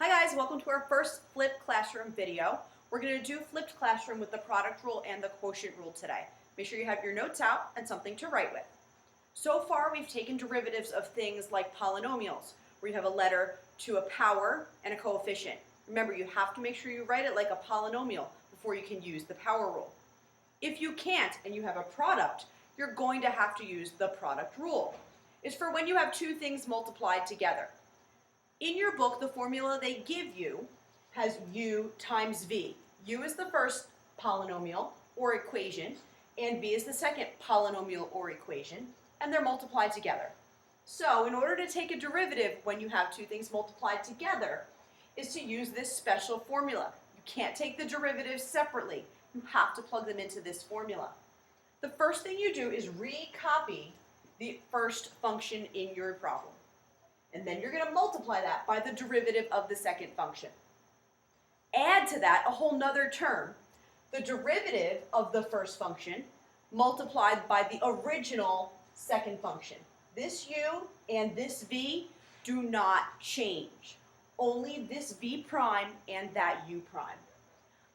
Hi guys, welcome to our first flipped classroom video. We're going to do flipped classroom with the product rule and the quotient rule today. Make sure you have your notes out and something to write with. So far we've taken derivatives of things like polynomials, where you have a letter to a power and a coefficient. Remember, you have to make sure you write it like a polynomial before you can use the power rule. If you can't and you have a product, you're going to have to use the product rule. It's for when you have two things multiplied together. In your book, the formula they give you has u times v. U is the first polynomial or equation, and v is the second polynomial or equation, and they're multiplied together. So in order to take a derivative when you have two things multiplied together is to use this special formula. You can't take the derivatives separately. You have to plug them into this formula. The first thing you do is recopy the first function in your problem. And then you're going to multiply that by the derivative of the second function. Add to that a whole nother term, the derivative of the first function multiplied by the original second function. This u and this v do not change. Only this v prime and that u prime.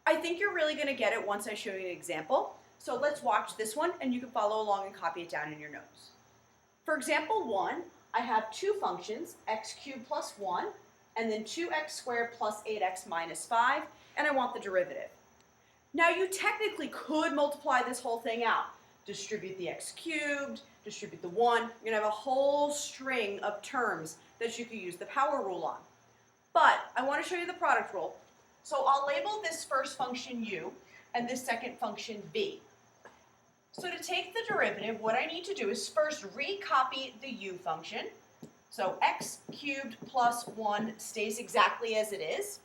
I think you're really going to get it once I show you an example. So let's watch this one and you can follow along and copy it down in your notes. For example 1, I have two functions, x cubed plus 1, and then 2x squared plus 8x minus 5, and I want the derivative. Now you technically could multiply this whole thing out. Distribute the x cubed, distribute the 1. You're going to have a whole string of terms that you could use the power rule on. But I want to show you the product rule. So I'll label this first function u and this second function v. So to take the derivative, what I need to do is first recopy the u function. So x cubed plus 1 stays exactly as it is.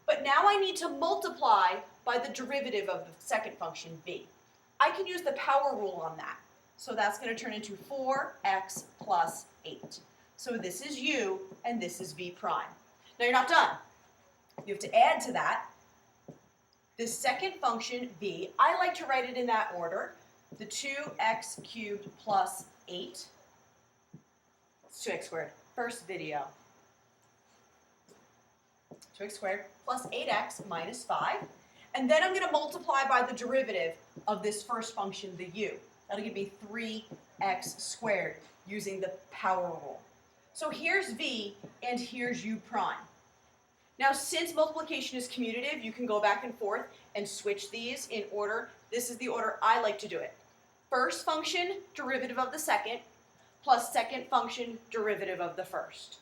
But now I need to multiply by the derivative of the second function v. I can use the power rule on that. So that's going to turn into 4x plus 8. So this is u and this is v prime. Now you're not done. You have to add to that the second function v. I like to write it in that order. The 2x cubed plus 8. It's 2x squared. First video. 2x squared plus 8x minus 5. And then I'm going to multiply by the derivative of this first function, the u. That'll give me 3x squared using the power rule. So here's v and here's u prime. Now, since multiplication is commutative, you can go back and forth and switch these in order. This is the order I like to do it. First function, derivative of the second, plus second function, derivative of the first.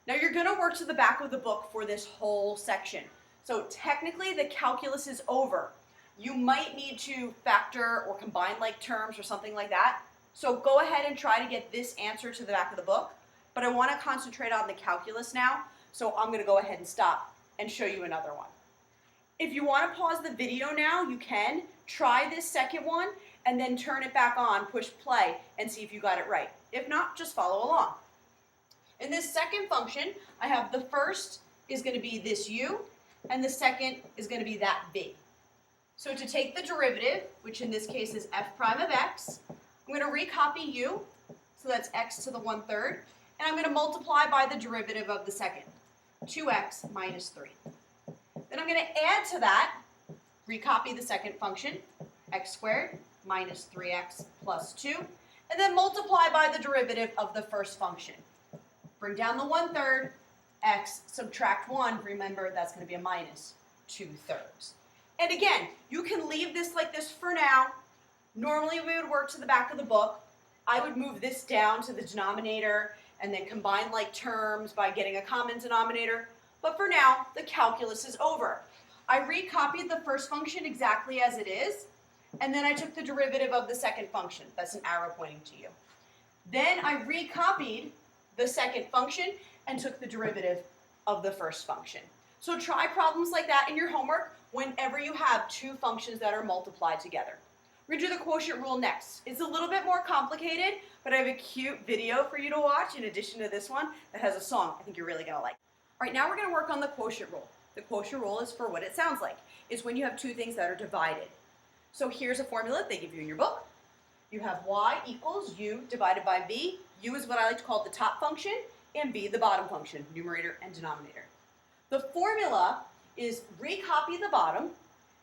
Now you're going to work to the back of the book for this whole section. So technically the calculus is over. You might need to factor or combine like terms or something like that. So go ahead and try to get this answer to the back of the book. But I want to concentrate on the calculus now. So I'm going to go ahead and stop and show you another one. If you want to pause the video now, you can. Try this second one and then turn it back on, push play, and see if you got it right. If not, just follow along. In this second function, I have the first is going to be this u, and the second is going to be that v. So to take the derivative, which in this case is f prime of x, I'm going to recopy u, so that's x to the 1/3, and I'm going to multiply by the derivative of the second, 2x minus 3. Then I'm going to add to that, recopy the second function, x squared minus 3x plus 2, and then multiply by the derivative of the first function. Bring down the 1/3, x, subtract 1, remember that's going to be a minus 2/3. And again, you can leave this like this for now. Normally we would work to the back of the book. I would move this down to the denominator and then combine like terms by getting a common denominator. But for now, the calculus is over. I recopied the first function exactly as it is, and then I took the derivative of the second function. That's an arrow pointing to you. Then I recopied the second function and took the derivative of the first function. So try problems like that in your homework whenever you have two functions that are multiplied together. We're going to do the quotient rule next. It's a little bit more complicated, but I have a cute video for you to watch in addition to this one that has a song I think you're really going to like. All right, now we're going to work on the quotient rule. The quotient rule is for what it sounds like. It's when you have two things that are divided. So here's a formula they give you in your book. You have y equals u divided by v. U is what I like to call the top function, and v the bottom function, numerator and denominator. The formula is recopy the bottom,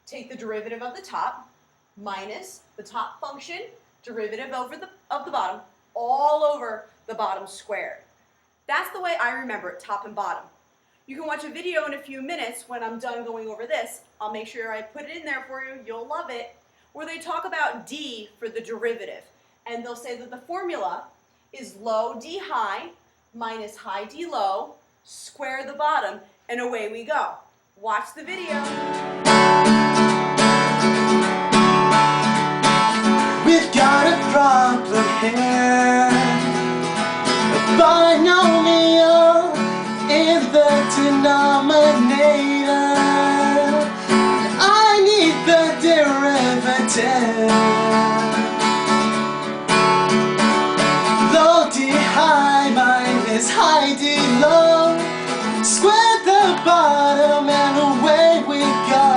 take the derivative of the top, minus the top function, derivative of the bottom, all over the bottom squared. That's the way I remember it, top and bottom. You can watch a video in a few minutes when I'm done going over this. I'll make sure I put it in there for you. You'll love it. Where they talk about d for the derivative. And they'll say that the formula is low d high minus high d low, square the bottom, and away we go. Watch the video. We've got a problem here. A binomial in the denominator. I need the derivative. Low d high minus high d low. Square the bottom and away we go.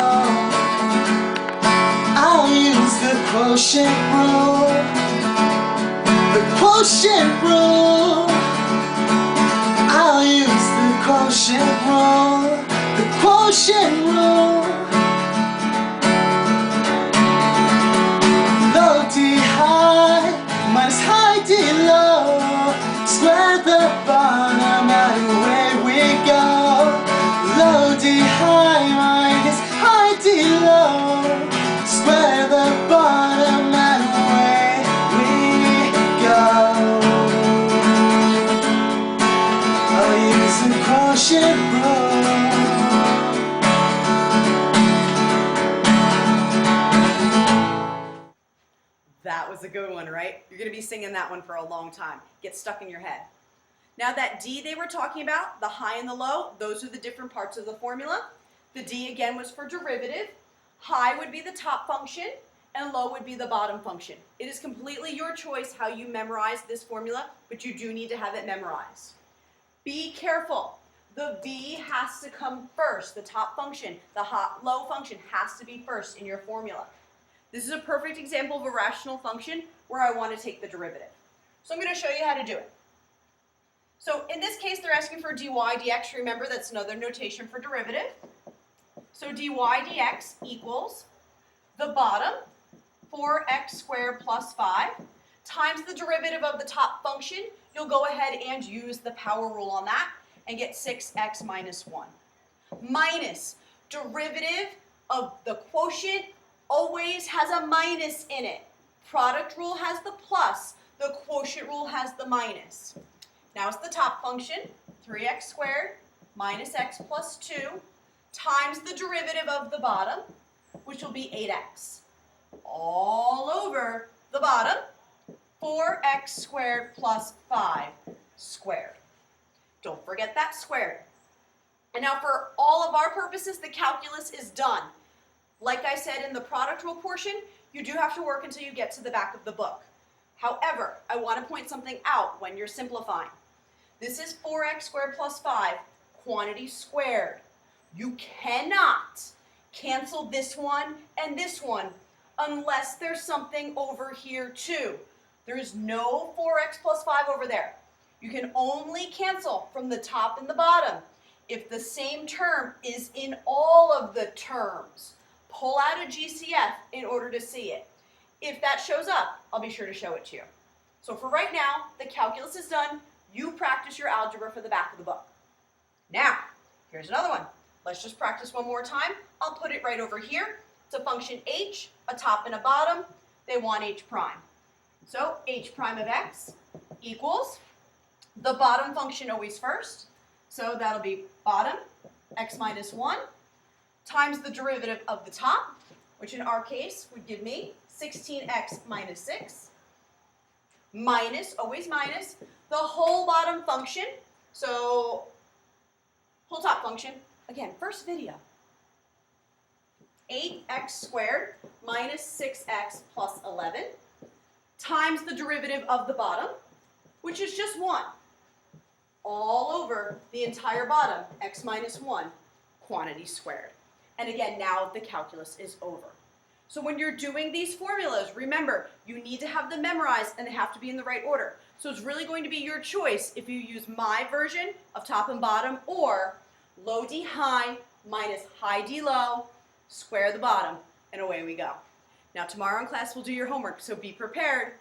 I'll use the quotient rule. The quotient rule. I'll use the quotient rule. The quotient rule. Low d high minus high d low. Square the bottom and away we go. Low d high minus high d low. Square the bottom and away we go. I'll use the quotient rule. That was a good one, right? You're going to be singing that one for a long time. Get stuck in your head. Now that d they were talking about, the high and the low, those are the different parts of the formula. The d again was for derivative. High would be the top function, and low would be the bottom function. It is completely your choice how you memorize this formula, but you do need to have it memorized. Be careful. The b has to come first. The top function, the low function has to be first in your formula. This is a perfect example of a rational function where I want to take the derivative. So I'm going to show you how to do it. So in this case, they're asking for dy dx. Remember, that's another notation for derivative. So dy dx equals the bottom, 4x squared plus 5, times the derivative of the top function. You'll go ahead and use the power rule on that and get 6x minus 1. Minus derivative of the quotient always has a minus in it. Product rule has the plus. The quotient rule has the minus. Now it's the top function, 3x squared minus x plus 2, times the derivative of the bottom, which will be 8x. All over the bottom, 4x squared plus 5 squared. Don't forget that squared. And now for all of our purposes, the calculus is done. Like I said in the product rule portion, you do have to work until you get to the back of the book. However, I want to point something out when you're simplifying. This is 4x squared plus 5, quantity squared. You cannot cancel this one and this one unless there's something over here too. There is no 4x plus 5 over there. You can only cancel from the top and the bottom if the same term is in all of the terms. Pull out a GCF in order to see it. If that shows up, I'll be sure to show it to you. So for right now, the calculus is done. You practice your algebra for the back of the book. Now, here's another one. Let's just practice one more time. I'll put it right over here. It's a function h, a top and a bottom. They want h prime. So h prime of x equals the bottom function always first. So that'll be bottom, x minus 1, times the derivative of the top, which in our case would give me 16x minus 6, minus, always minus, the whole bottom function, so whole top function, again, first video, 8x squared minus 6x plus 11, times the derivative of the bottom, which is just 1, all over the entire bottom, x minus 1, quantity squared. And again, now the calculus is over. So when you're doing these formulas, remember, you need to have them memorized and they have to be in the right order. So it's really going to be your choice if you use my version of top and bottom or low D high minus high D low, square the bottom, and away we go. Now tomorrow in class we'll do your homework, so be prepared.